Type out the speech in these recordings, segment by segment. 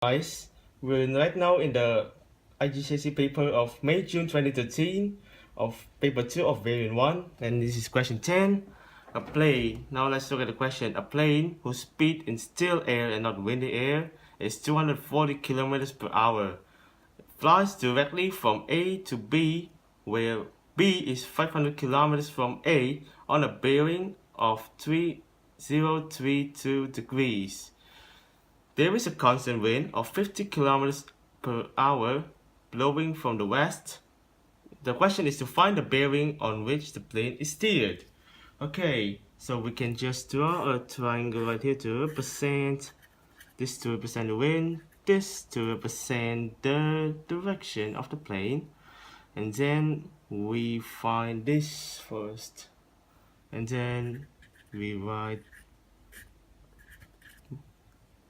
Guys, we're right now in the IGCSE paper of May June 2013 of paper 2 of variant 1, and this is question 10. A plane. Now let's look at the question. A plane whose speed in still air and not windy air is 240 kilometers per hour flies directly from A to B, where B is 500 kilometers from A on a bearing of 3032 degrees. There is a constant wind of 50 kilometers per hour blowing from the west. The question is to find the bearing on which the plane is steered. Okay, so we can just draw a triangle right here to represent this, to represent the wind, this to represent the direction of the plane, and then we find this first, and then we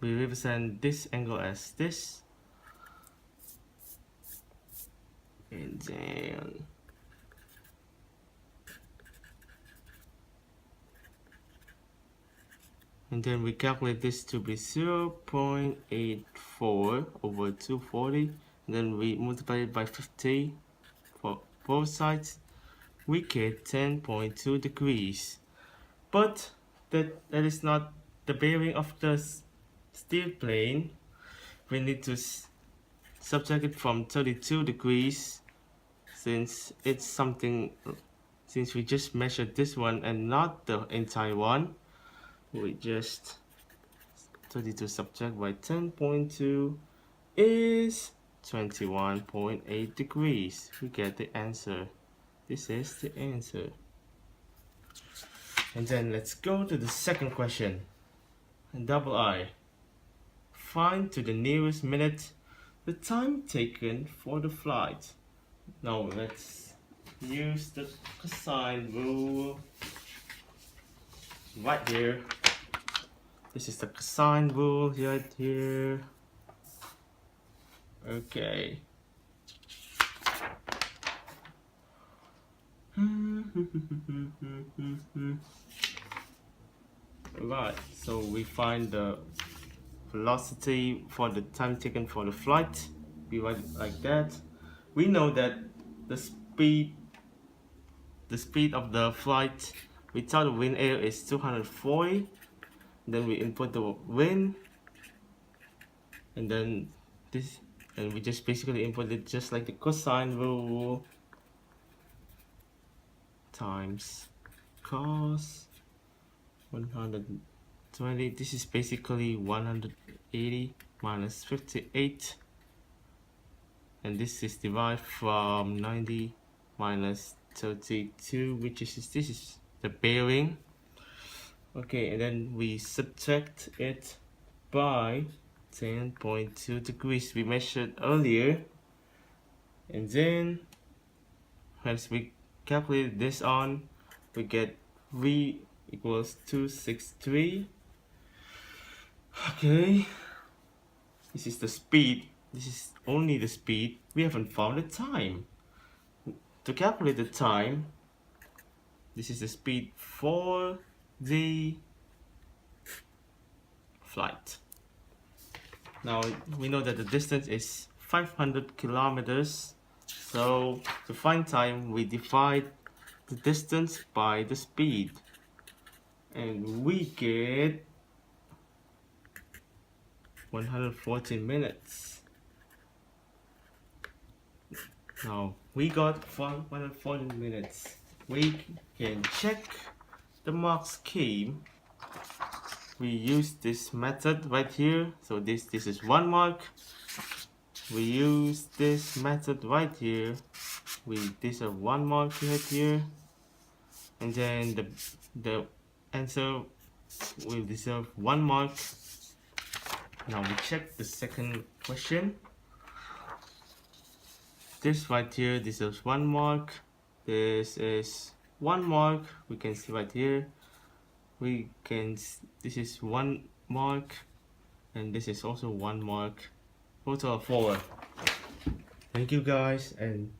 represent this angle as this, and then we calculate this to be 0.84 over 240, and then we multiply it by 50 for both sides. We get 10.2 degrees, but that is not the bearing of the steel plane. We need to subtract it from 32 degrees, since it's something, since we just measured this one and not the entire one. We just 32 subtract by 10.2 is 21.8 degrees. We get the answer. This is the answer. And then let's go to the second question. Double I. Find to the nearest minute the time taken for the flight. Now let's use the cosine rule right here. This is the cosine rule right here. Okay. Right, so we find the velocity for the time taken for the flight. We write it like that. We know that the speed of the flight without the wind air is 240. Then we input the wind, and then this, and we just basically input it just like the cosine rule, times cos 120. This is basically 180 minus 58, and this is divided from 90 minus 32, which is this is the bearing. Okay, and then we subtract it by 10.2 degrees we measured earlier, and then once we calculate this on, we get V equals 263. Okay, this is the speed. This is only the speed. We haven't found the time. To calculate the time, this is the speed for the flight. Now we know that the distance is 500 kilometers. So to find time, we divide the distance by the speed, and we get 114 minutes. Now we got 114 minutes. We can check the mark scheme. We use this method right here. So this is 1 mark. We use this method right here. We deserve 1 mark right here, and then the answer will deserve 1 mark. Now we check the second question. This right here deserves 1 mark. This is 1 mark. We can see right here. This is 1 mark, and this is also 1 mark. Total of 4. Thank you guys, and